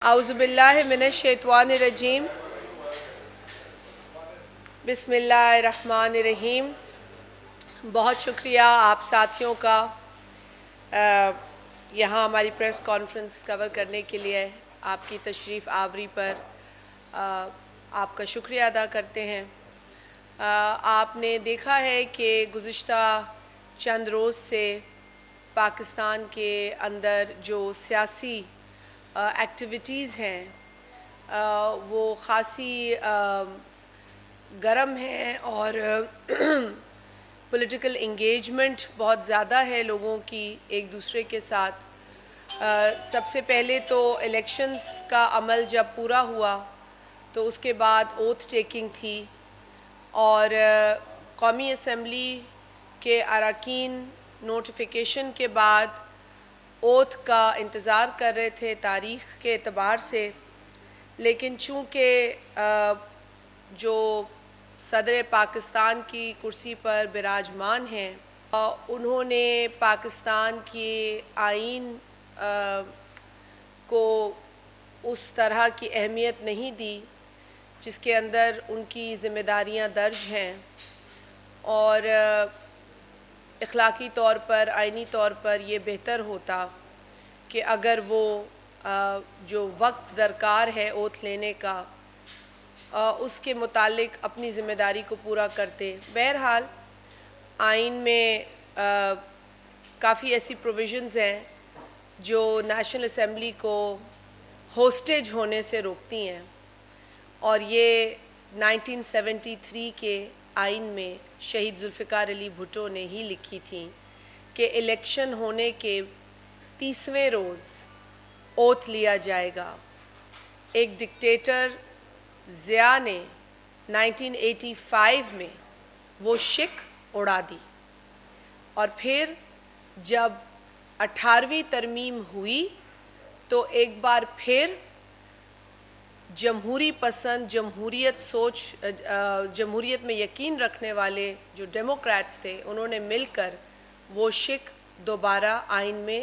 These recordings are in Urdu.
اعوذ باللہ من الشیطان الرجیم بسم اللہ الرحمن الرحیم۔ بہت شکریہ آپ ساتھیوں کا یہاں ہماری پریس کانفرنس کور کرنے کے لیے آپ کی تشریف آوری پر آپ کا شکریہ ادا کرتے ہیں۔ آپ نے دیکھا ہے کہ گزشتہ چند روز سے پاکستان کے اندر جو سیاسی ایکٹیویٹیز ہیں وہ خاصی گرم ہیں اور پولیٹیکل انگیجمنٹ بہت زیادہ ہے لوگوں کی ایک دوسرے کے ساتھ۔ سب سے پہلے تو الیکشنز کا عمل جب پورا ہوا تو اس کے بعد اوتھ ٹیکنگ تھی اور قومی اسمبلی کے اراکین نوٹیفیکیشن کے بعد اوتھ کا انتظار کر رہے تھے تاریخ کے اعتبار سے، لیکن چونکہ جو صدر پاکستان کی کرسی پر براجمان ہیں انہوں نے پاکستان کی آئین کو اس طرح کی اہمیت نہیں دی جس کے اندر ان کی ذمہ داریاں درج ہیں، اور اخلاقی طور پر آئینی طور پر یہ بہتر ہوتا کہ اگر وہ جو وقت درکار ہے اوتھ لینے کا اس کے متعلق اپنی ذمہ داری کو پورا کرتے۔ بہرحال آئین میں کافی ایسی پروویژنز ہیں جو نیشنل اسمبلی کو ہوسٹیج ہونے سے روکتی ہیں، اور یہ 1973 کے آئین میں شہید ذوالفقار علی بھٹو نے ہی لکھی تھیں کہ الیکشن ہونے کے 30ویں روز اوتھ لیا جائے گا۔ ایک ڈکٹیٹر ضیاء نے 1985 میں وہ شک اڑا دی، اور پھر جب 18ویں ترمیم ہوئی تو ایک بار پھر جمہوری پسند جمہوریت میں یقین رکھنے والے جو ڈیموکریٹس تھے انہوں نے مل کر وہ شک دوبارہ آئین میں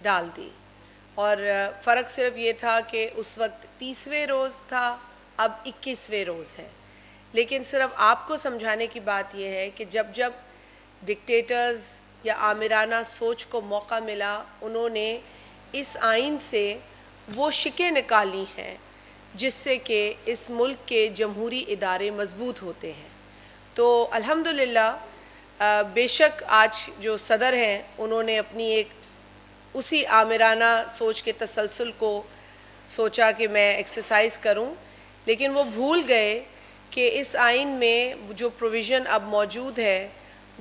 ڈال دی، اور فرق صرف یہ تھا کہ اس وقت 30ویں روز تھا، اب 21ویں روز ہے۔ لیکن صرف آپ کو سمجھانے کی بات یہ ہے کہ جب ڈکٹیٹرز یا آمرانہ سوچ کو موقع ملا انہوں نے اس آئین سے وہ شکیں نکالی ہیں جس سے کہ اس ملک کے جمہوری ادارے مضبوط ہوتے ہیں۔ تو الحمدللہ بے شک آج جو صدر ہیں انہوں نے اپنی ایک اسی آمرانہ سوچ کے تسلسل کو سوچا کہ میں ایکسرسائز کروں، لیکن وہ بھول گئے کہ اس آئین میں جو پروویژن اب موجود ہے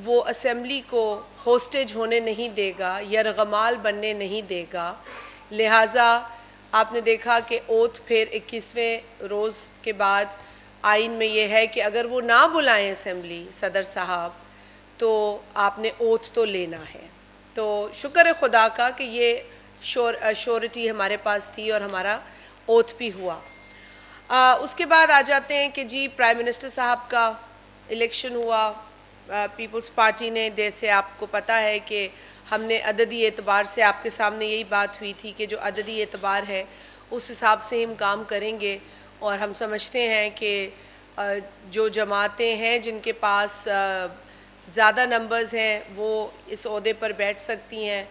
وہ اسمبلی کو ہوسٹیج ہونے نہیں دے گا، یرغمال بننے نہیں دے گا۔ لہٰذا آپ نے دیکھا کہ اوتھ پھر 21ویں روز کے بعد آئین میں یہ ہے کہ اگر وہ نہ بلائیں اسمبلی صدر صاحب تو آپ نے اوتھ تو لینا ہے۔ تو شکر ہے خدا کا کہ یہ شورٹی ہمارے پاس تھی اور ہمارا اوتھ بھی ہوا۔ اس کے بعد آ جاتے ہیں کہ جی پرائم منسٹر صاحب کا الیکشن ہوا پیپلز پارٹی نے، جیسے آپ کو پتہ ہے کہ ہم نے عددی اعتبار سے آپ کے سامنے یہی بات ہوئی تھی کہ جو عددی اعتبار ہے اس حساب سے ہم کام کریں گے، اور ہم سمجھتے ہیں کہ جو جماعتیں ہیں جن کے پاس زیادہ نمبرز ہیں وہ اس عہدے پر بیٹھ سکتی ہیں۔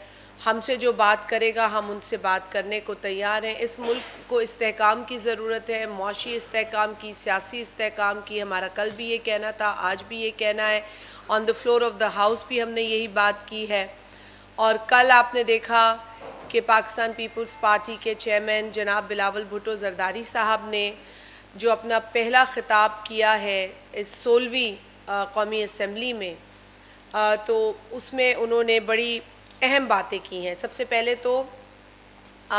ہم سے جو بات کرے گا ہم ان سے بات کرنے کو تیار ہیں۔ اس ملک کو استحکام کی ضرورت ہے، معاشی استحکام کی، سیاسی استحکام کی۔ ہمارا کل بھی یہ کہنا تھا، آج بھی یہ کہنا ہے، on the floor of the house بھی ہم نے یہی بات کی ہے۔ اور کل آپ نے دیکھا کہ پاکستان پیپلز پارٹی کے چیئرمین جناب بلاول بھٹو زرداری صاحب نے جو اپنا پہلا خطاب کیا ہے اس 16ویں قومی اسمبلی میں، تو اس میں انہوں نے بڑی اہم باتیں کی ہیں۔ سب سے پہلے تو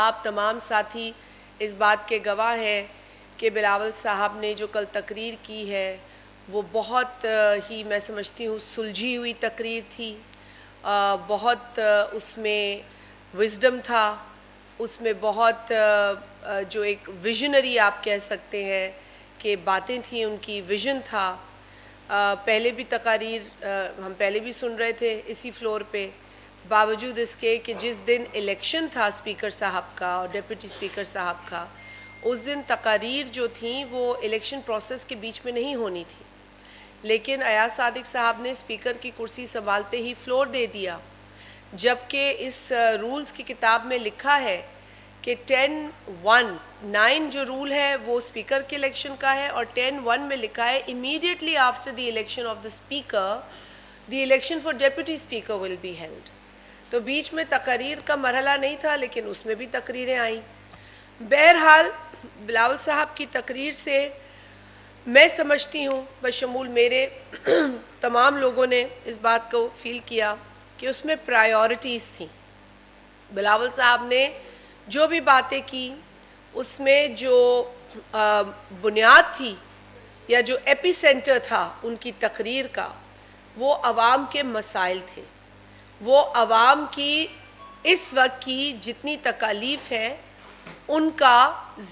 آپ تمام ساتھی اس بات کے گواہ ہیں کہ بلاول صاحب نے جو کل تقریر کی ہے وہ بہت ہی میں سمجھتی ہوں سلجھی ہوئی تقریر تھی، بہت اس میں وزڈم تھا، اس میں بہت جو ایک ویژنری آپ کہہ سکتے ہیں کہ باتیں تھیں، ان کی ویژن تھا۔ پہلے بھی تقاریر ہم پہلے بھی سن رہے تھے اسی فلور پہ، باوجود اس کے کہ جس دن الیکشن تھا اسپیکر صاحب کا اور ڈپٹی اسپیکر صاحب کا، اس دن تقاریر جو تھیں وہ الیکشن پروسیس کے بیچ میں نہیں ہونی تھی، لیکن ایاز صادق صاحب نے اسپیکر کی کرسی سنبھالتے ہی فلور دے دیا، جبکہ اس رولز کی کتاب میں لکھا ہے کہ 10(1)(9) جو رول ہے وہ اسپیکر کے الیکشن کا ہے، اور 10(1) میں لکھا ہے immediately after the election of the speaker the election for deputy speaker will be held۔ تو بیچ میں تقریر کا مرحلہ نہیں تھا، لیکن اس میں بھی تقریریں آئیں۔ بہرحال بلاول صاحب کی تقریر سے میں سمجھتی ہوں بشمول میرے تمام لوگوں نے اس بات کو فیل کیا کہ اس میں پرائیورٹیز تھیں۔ بلاول صاحب نے جو بھی باتیں کی اس میں جو بنیاد تھی یا جو ایپی سینٹر تھا ان کی تقریر کا، وہ عوام کے مسائل تھے، وہ عوام کی اس وقت کی جتنی تکالیف ہے ان کا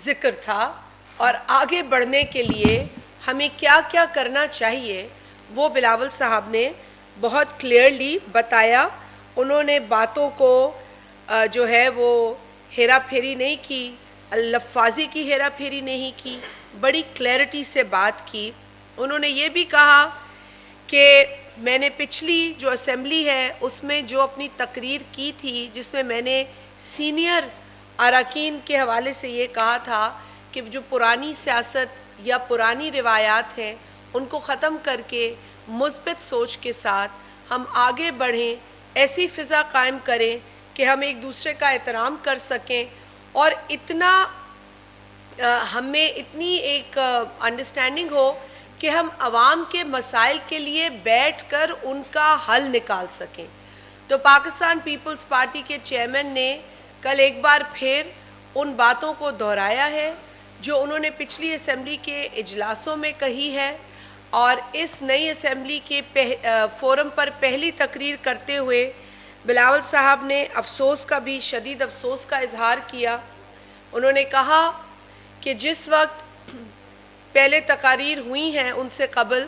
ذکر تھا، اور آگے بڑھنے کے لیے ہمیں کیا کیا کرنا چاہیے وہ بلاول صاحب نے بہت کلیئرلی بتایا۔ انہوں نے باتوں کو جو ہے وہ ہیرا پھیری نہیں کی، لفاظی کی ہیرا پھیری نہیں کی، بڑی کلیئرٹی سے بات کی۔ انہوں نے یہ بھی کہا کہ میں نے پچھلی جو اسمبلی ہے اس میں جو اپنی تقریر کی تھی، جس میں میں نے سینئر اراکین کے حوالے سے یہ کہا تھا کہ جو پرانی سیاست یا پرانی روایات ہیں ان کو ختم کر کے مثبت سوچ کے ساتھ ہم آگے بڑھیں، ایسی فضا قائم کریں کہ ہم ایک دوسرے کا احترام کر سکیں، اور اتنا ہمیں اتنی ایک انڈرسٹینڈنگ ہو کہ ہم عوام کے مسائل کے لیے بیٹھ کر ان کا حل نکال سکیں۔ تو پاکستان پیپلز پارٹی کے چیئرمین نے کل ایک بار پھر ان باتوں کو دہرایا ہے جو انہوں نے پچھلی اسمبلی کے اجلاسوں میں کہی ہے، اور اس نئی اسمبلی کے فورم پر پہلی تقریر کرتے ہوئے بلاول صاحب نے افسوس کا بھی، شدید افسوس کا اظہار کیا۔ انہوں نے کہا کہ جس وقت پہلے تقاریر ہوئی ہیں ان سے قبل،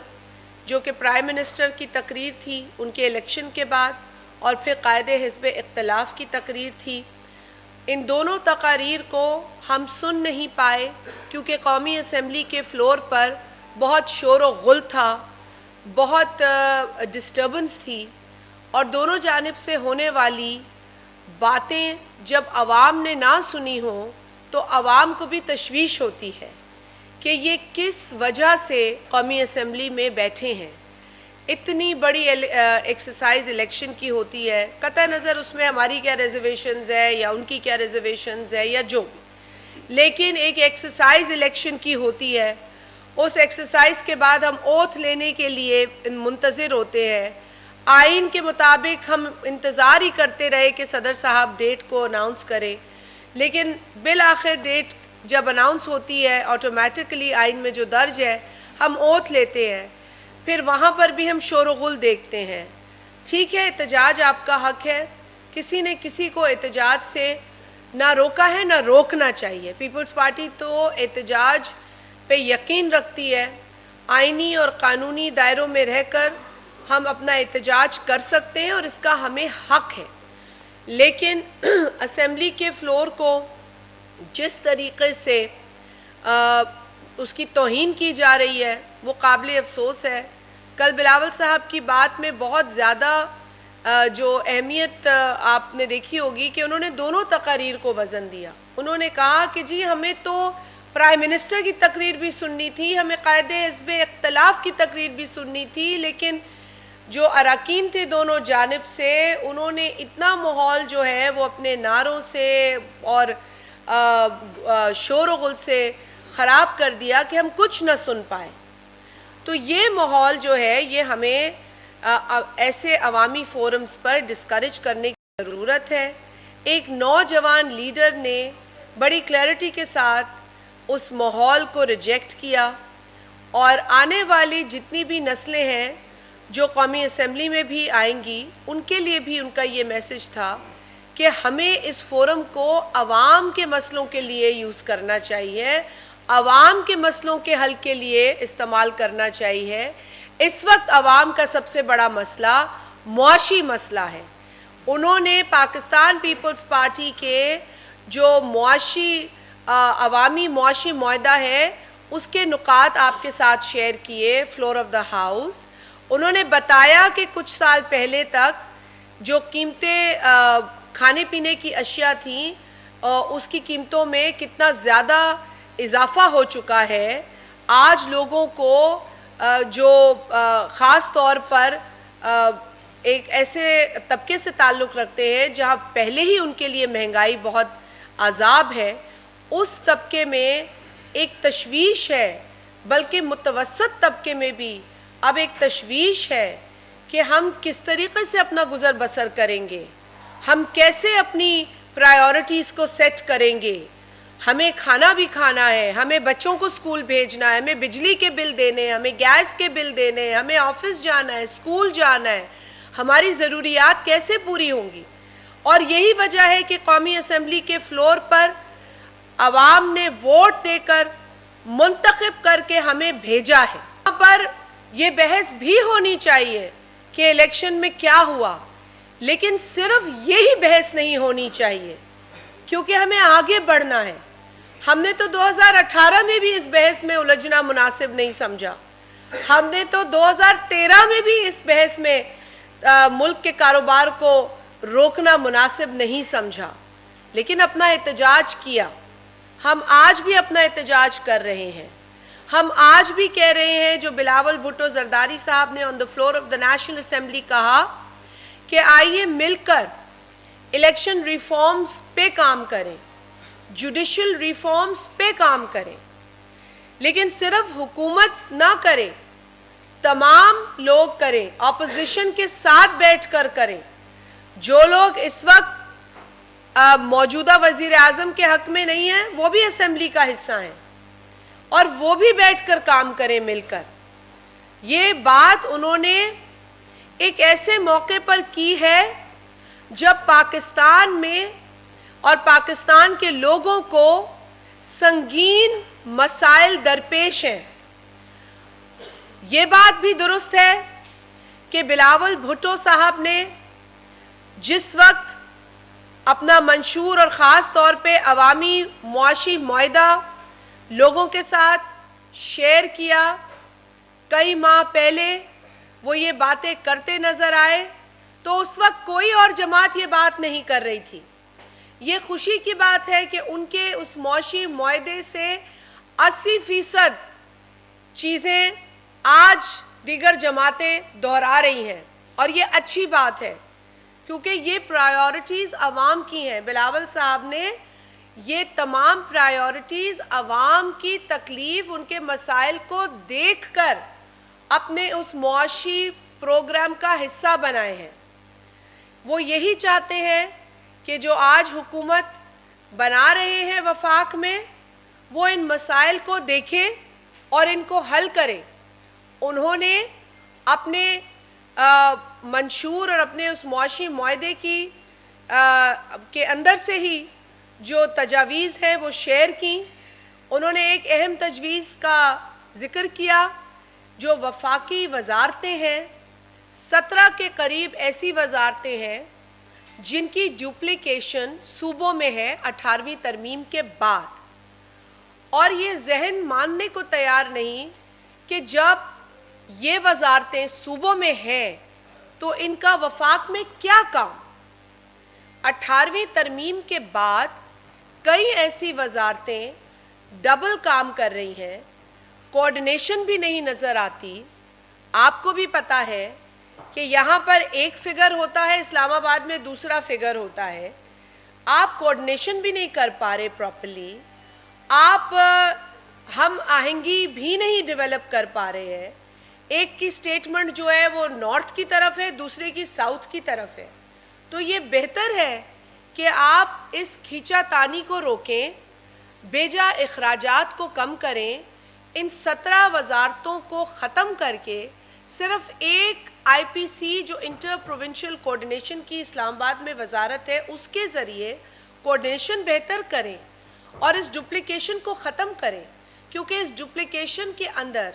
جو کہ پرائم منسٹر کی تقریر تھی ان کے الیکشن کے بعد، اور پھر قائد حزب اختلاف کی تقریر تھی، ان دونوں تقاریر کو ہم سن نہیں پائے کیونکہ قومی اسمبلی کے فلور پر بہت شور و غل تھا، بہت ڈسٹربنس تھی، اور دونوں جانب سے ہونے والی باتیں جب عوام نے نہ سنی ہوں تو عوام کو بھی تشویش ہوتی ہے کہ یہ کس وجہ سے قومی اسمبلی میں بیٹھے ہیں۔ اتنی بڑی ایکسرسائز الیکشن کی ہوتی ہے، قطع نظر اس میں ہماری کیا ریزرویشنز ہے یا ان کی کیا ریزرویشنز ہے یا جو بھی، لیکن ایک ایکسرسائز الیکشن کی ہوتی ہے۔ اس ایکسرسائز کے بعد ہم اوتھ لینے کے لیے منتظر ہوتے ہیں۔ آئین کے مطابق ہم انتظار ہی کرتے رہے کہ صدر صاحب ڈیٹ کو اناؤنس کرے، لیکن بالآخر ڈیٹ جب اناؤنس ہوتی ہے آٹومیٹکلی آئین میں جو درج ہے ہم اوتھ لیتے ہیں، پھر وہاں پر بھی ہم شور و غل دیکھتے ہیں۔ ٹھیک ہے، احتجاج آپ کا حق ہے، کسی نے کسی کو احتجاج سے نہ روکا ہے نہ روکنا چاہیے۔ پیپلز پارٹی تو احتجاج پہ یقین رکھتی ہے، آئینی اور قانونی دائروں میں رہ کر ہم اپنا احتجاج کر سکتے ہیں اور اس کا ہمیں حق ہے، لیکن اسمبلی کے فلور کو جس طریقے سے اس کی توہین کی جا رہی ہے وہ قابل افسوس ہے۔ کل بلاول صاحب کی بات میں بہت زیادہ جو اہمیت آپ نے دیکھی ہوگی کہ انہوں نے دونوں تقاریر کو وزن دیا۔ انہوں نے کہا کہ جی ہمیں تو پرائم منسٹر کی تقریر بھی سننی تھی، ہمیں قائد حزب اختلاف کی تقریر بھی سننی تھی، لیکن جو اراکین تھے دونوں جانب سے انہوں نے اتنا ماحول جو ہے وہ اپنے نعروں سے اور شور و غل سے خراب کر دیا کہ ہم کچھ نہ سن پائے۔ تو یہ ماحول جو ہے یہ ہمیں ایسے عوامی فورمز پر ڈسکریج کرنے کی ضرورت ہے۔ ایک نوجوان لیڈر نے بڑی کلیئرٹی کے ساتھ اس ماحول کو ریجیکٹ کیا، اور آنے والی جتنی بھی نسلیں ہیں جو قومی اسمبلی میں بھی آئیں گی ان کے لیے بھی ان کا یہ میسج تھا کہ ہمیں اس فورم کو عوام کے مسئلوں کے لیے یوز کرنا چاہیے، عوام کے مسئلوں کے حل کے لیے استعمال کرنا چاہیے۔ اس وقت عوام کا سب سے بڑا مسئلہ معاشی مسئلہ ہے، انہوں نے پاکستان پیپلز پارٹی کے جو معاشی عوامی معاشی معاہدہ ہے اس کے نکات آپ کے ساتھ شیئر کیے فلور آف دا ہاؤس. انہوں نے بتایا کہ کچھ سال پہلے تک جو قیمتیں کھانے پینے کی اشیاء تھیں اس کی قیمتوں میں کتنا زیادہ اضافہ ہو چکا ہے. آج لوگوں کو جو خاص طور پر ایک ایسے طبقے سے تعلق رکھتے ہیں جہاں پہلے ہی ان کے لیے مہنگائی بہت عذاب ہے، اس طبقے میں ایک تشویش ہے، بلکہ متوسط طبقے میں بھی اب ایک تشویش ہے کہ ہم کس طریقے سے اپنا گزر بسر کریں گے، ہم کیسے اپنی پرائیورٹیز کو سیٹ کریں گے. ہمیں کھانا بھی کھانا ہے، ہمیں بچوں کو اسکول بھیجنا ہے، ہمیں بجلی کے بل دینے ہیں، ہمیں گیس کے بل دینے ہیں، ہمیں آفس جانا ہے، اسکول جانا ہے. ہماری ضروریات کیسے پوری ہوں گی؟ اور یہی وجہ ہے کہ قومی اسمبلی کے فلور پر عوام نے ووٹ دے کر منتخب کر کے ہمیں بھیجا ہے. یہاں پر یہ بحث بھی ہونی چاہیے کہ الیکشن میں کیا ہوا، لیکن صرف یہی بحث نہیں ہونی چاہیے کیونکہ ہمیں آگے بڑھنا ہے. ہم نے تو 2018 میں بھی اس بحث میں الجھنا مناسب نہیں سمجھا، ہم نے تو 2013 میں بھی اس بحث میں ملک کے کاروبار کو روکنا مناسب نہیں سمجھا، لیکن اپنا احتجاج کیا. ہم آج بھی اپنا احتجاج کر رہے ہیں. ہم آج بھی کہہ رہے ہیں جو بلاول بھٹو زرداری صاحب نے on the floor of the national assembly کہا کہ آئیے مل کر الیکشن ریفارمز پہ کام کریں، جوڈیشل ریفارمز پہ کام کریں، لیکن صرف حکومت نہ کرے، تمام لوگ کریں، اپوزیشن کے ساتھ بیٹھ کر کریں. جو لوگ اس وقت موجودہ وزیر اعظم کے حق میں نہیں ہیں وہ بھی اسمبلی کا حصہ ہیں اور وہ بھی بیٹھ کر کام کریں مل کر. یہ بات انہوں نے ایک ایسے موقع پر کی ہے جب پاکستان میں اور پاکستان کے لوگوں کو سنگین مسائل درپیش ہیں. یہ بات بھی درست ہے کہ بلاول بھٹو صاحب نے جس وقت اپنا منشور اور خاص طور پہ عوامی معاشی معاہدہ لوگوں کے ساتھ شیئر کیا، کئی ماہ پہلے وہ یہ باتیں کرتے نظر آئے تو اس وقت کوئی اور جماعت یہ بات نہیں کر رہی تھی. یہ خوشی کی بات ہے کہ ان کے اس معاشی معاہدے سے 80% چیزیں آج دیگر جماعتیں دہرا رہی ہیں اور یہ اچھی بات ہے کیونکہ یہ پرائیورٹیز عوام کی ہیں. بلاول صاحب نے یہ تمام پرائیورٹیز عوام کی تکلیف، ان کے مسائل کو دیکھ کر اپنے اس معاشی پروگرام کا حصہ بنائے ہیں. وہ یہی چاہتے ہیں کہ جو آج حکومت بنا رہے ہیں وفاق میں وہ ان مسائل کو دیکھیں اور ان کو حل کریں. انہوں نے اپنے منشور اور اپنے اس معاشی معاہدے کے اندر سے ہی جو تجاویز ہیں وہ شیئر کی. انہوں نے ایک اہم تجویز کا ذکر کیا. جو وفاقی وزارتیں ہیں 17 کے قریب ایسی وزارتیں ہیں جن کی ڈپلیکیشن صوبوں میں ہے 18ویں ترمیم کے بعد، اور یہ ذہن ماننے کو تیار نہیں کہ جب یہ وزارتیں صوبوں میں ہیں تو ان کا وفاق میں کیا کام. 18ویں ترمیم کے بعد کئی ایسی وزارتیں ڈبل کام کر رہی ہیں، کوارڈینیشن بھی نہیں نظر آتی. آپ کو بھی پتا ہے کہ یہاں پر ایک فگر ہوتا ہے، اسلام آباد میں دوسرا فگر ہوتا ہے. آپ کوارڈینیشن بھی نہیں کر پا رہے پراپرلی، آپ ہم آہنگی بھی نہیں ڈیولپ کر پا رہے ہیں. ایک کی سٹیٹمنٹ جو ہے وہ نارتھ کی طرف ہے، دوسرے کی ساؤتھ کی طرف ہے. تو یہ بہتر ہے کہ آپ اس کھینچا تانی کو روکیں، بیجا اخراجات کو کم کریں، ان 17 وزارتوں کو ختم کر کے صرف ایک آئی پی سی جو انٹر پروونشل کوارڈینیشن کی اسلام آباد میں وزارت ہے اس کے ذریعے کوارڈینیشن بہتر کریں اور اس ڈپلیکیشن کو ختم کریں. کیونکہ اس ڈپلیکیشن کے اندر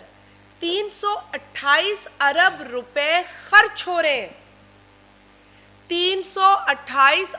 328 ارب روپے خرچ ہو رہے ہیں. 328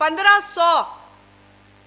1500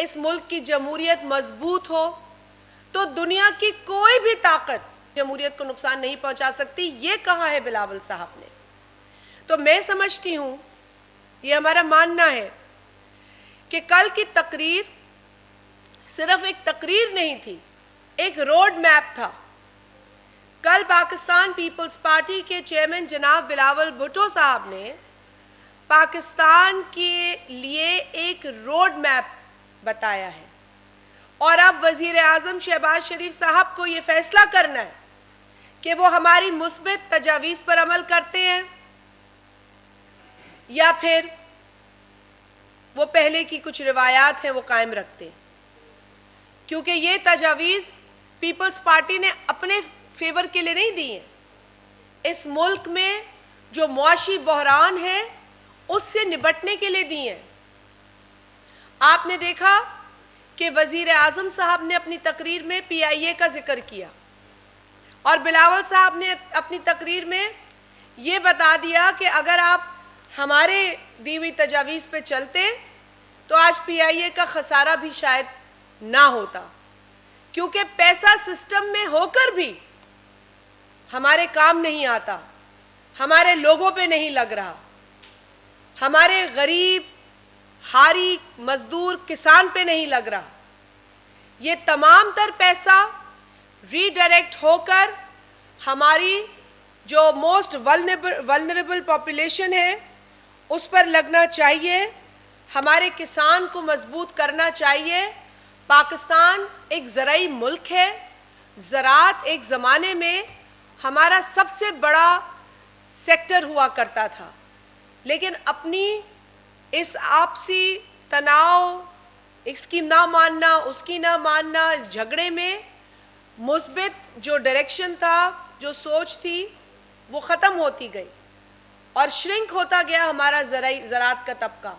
اس ملک کی جمہوریت مضبوط ہو تو دنیا کی کوئی بھی طاقت جمہوریت کو نقصان نہیں پہنچا سکتی. یہ کہا ہے بلاول صاحب نے. تو میں سمجھتی ہوں، یہ ہمارا ماننا ہے کہ کل کی تقریر صرف ایک تقریر نہیں تھی، ایک روڈ میپ تھا. کل پاکستان پیپلز پارٹی کے چیئرمین جناب بلاول بھٹو صاحب نے پاکستان کے لیے ایک روڈ میپ بتایا ہے، اور اب وزیر اعظم شہباز شریف صاحب کو یہ فیصلہ کرنا ہے کہ وہ ہماری مثبت تجاویز پر عمل کرتے ہیں یا پھر وہ پہلے کی کچھ روایات ہیں وہ قائم رکھتے ہیں. کیونکہ یہ تجاویز پیپلز پارٹی نے اپنے فیور کے لیے نہیں دی ہیں، اس ملک میں جو معاشی بحران ہے اس سے نبٹنے کے لیے دی ہیں. آپ نے دیکھا کہ وزیر اعظم صاحب نے اپنی تقریر میں پی آئی اے کا ذکر کیا، اور بلاول صاحب نے اپنی تقریر میں یہ بتا دیا کہ اگر آپ ہمارے دی ہوئی تجاویز پہ چلتے تو آج پی آئی اے کا خسارہ بھی شاید نہ ہوتا، کیونکہ پیسہ سسٹم میں ہو کر بھی ہمارے کام نہیں آتا، ہمارے لوگوں پہ نہیں لگ رہا، ہمارے غریب ہاری مزدور کسان پہ نہیں لگ رہا. یہ تمام تر پیسہ ری ڈائریکٹ ہو کر ہماری جو موسٹ ولنریبل پاپولیشن ہے اس پر لگنا چاہیے، ہمارے کسان کو مضبوط کرنا چاہیے. پاکستان ایک زرعی ملک ہے، زراعت ایک زمانے میں ہمارا سب سے بڑا سیکٹر ہوا کرتا تھا، لیکن اپنی اس آپسی تناؤ، اس کی نہ ماننا اس کی نہ ماننا، اس جھگڑے میں مثبت جو ڈائریکشن تھا، جو سوچ تھی، وہ ختم ہوتی گئی اور شرنک ہوتا گیا ہمارا زراعت کا طبقہ.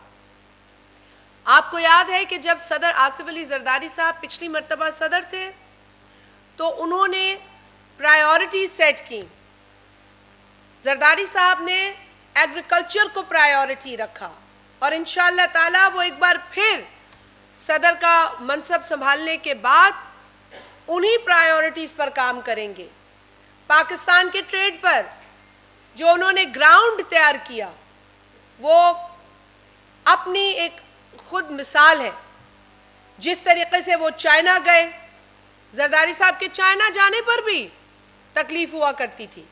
آپ کو یاد ہے کہ جب صدر آصف علی زرداری صاحب پچھلی مرتبہ صدر تھے تو انہوں نے پرائیورٹی سیٹ کی. زرداری صاحب نے ایگریکلچر کو پرائیورٹی رکھا، اور انشاءاللہ تعالیٰ وہ ایک بار پھر صدر کا منصب سنبھالنے کے بعد انہی پرائیورٹیز پر کام کریں گے. پاکستان کے ٹریڈ پر جو انہوں نے گراؤنڈ تیار کیا وہ اپنی ایک خود مثال ہے. جس طریقے سے وہ چائنا گئے، زرداری صاحب کے چائنا جانے پر بھی تکلیف ہوا کرتی تھی،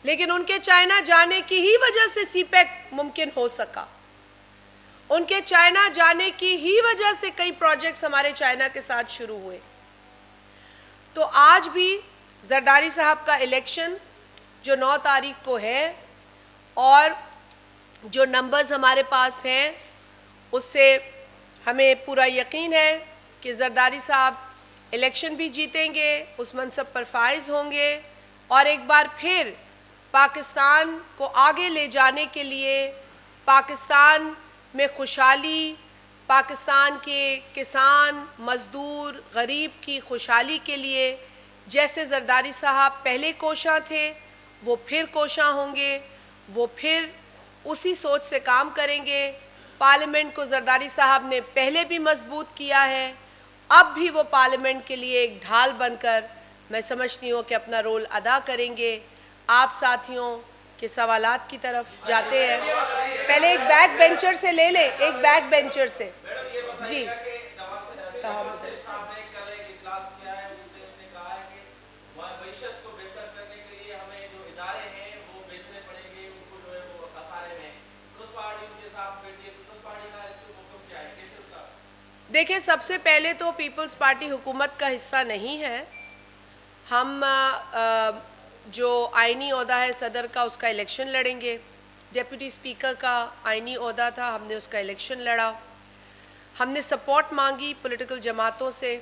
لیکن ان کے چائنا جانے کی ہی وجہ سے سی پیک ممکن ہو سکا. ان کے چائنا جانے کی ہی وجہ سے کئی پروجیکٹس ہمارے چائنا کے ساتھ شروع ہوئے. تو آج بھی زرداری صاحب کا الیکشن جو 9 تاریخ کو ہے، اور جو نمبرز ہمارے پاس ہیں اس سے ہمیں پورا یقین ہے کہ زرداری صاحب الیکشن بھی جیتیں گے، اس منصب پر فائز ہوں گے، اور ایک بار پھر پاکستان کو آگے لے جانے کے لیے، پاکستان میں خوشحالی، پاکستان کے کسان، مزدور، غریب کی خوشحالی کے لیے جیسے زرداری صاحب پہلے کوشاں تھے وہ پھر کوشاں ہوں گے، وہ پھر اسی سوچ سے کام کریں گے. پارلیمنٹ کو زرداری صاحب نے پہلے بھی مضبوط کیا ہے، اب بھی وہ پارلیمنٹ کے لیے ایک ڈھال بن کر میں سمجھتی ہوں کہ اپنا رول ادا کریں گے. آپ ساتھیوں کے سوالات کی طرف جاتے ہیں. پہلے ایک بیک بینچر سے لے لیں، ایک بیک بینچر سے. جی دیکھیں، سب سے پہلے تو پیپلز پارٹی حکومت کا حصہ نہیں ہے. ہم جو آئینی عہدہ ہے صدر کا، اس کا الیکشن لڑیں گے. ڈیپٹی اسپیکر کا آئینی عہدہ تھا، ہم نے اس کا الیکشن لڑا. ہم نے سپورٹ مانگی پولیٹیکل جماعتوں سے.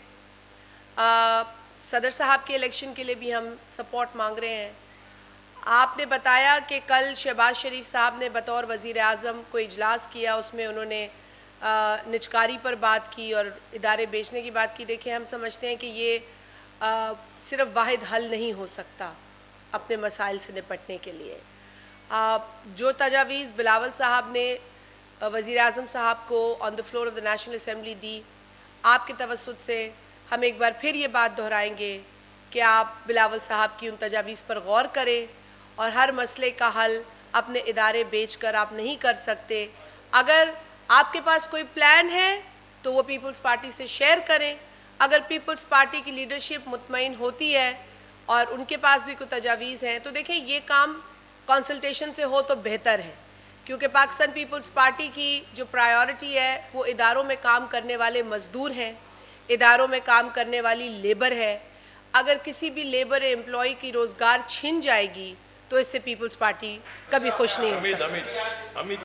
صدر صاحب کے الیکشن کے لیے بھی ہم سپورٹ مانگ رہے ہیں. آپ نے بتایا کہ کل شہباز شریف صاحب نے بطور وزیر اعظم کو اجلاس کیا، اس میں انہوں نے نجکاری پر بات کی اور ادارے بیچنے کی بات کی. دیکھیں، ہم سمجھتے ہیں کہ یہ صرف واحد حل نہیں ہو سکتا اپنے مسائل سے نپٹنے کے لیے. جو تجاویز بلاول صاحب نے وزیر اعظم صاحب کو on the floor of the national assembly دی، آپ کے توسط سے ہم ایک بار پھر یہ بات دہرائیں گے کہ آپ بلاول صاحب کی ان تجاویز پر غور کریں اور ہر مسئلے کا حل اپنے ادارے بیچ کر آپ نہیں کر سکتے. اگر آپ کے پاس کوئی پلان ہے تو وہ پیپلز پارٹی سے شیئر کریں. اگر پیپلز پارٹی کی لیڈرشپ مطمئن ہوتی ہے اور ان کے پاس بھی کوئی تجاویز ہیں تو دیکھیں یہ کام کنسلٹیشن سے ہو تو بہتر ہے, کیونکہ پاکستان پیپلز پارٹی کی جو پرائیورٹی ہے وہ اداروں میں کام کرنے والے مزدور ہیں, اداروں میں کام کرنے والی لیبر ہے. اگر کسی بھی لیبر امپلائی کی روزگار چھن جائے گی تو اس سے پیپلز پارٹی کبھی خوش نہیں ہو سکتی.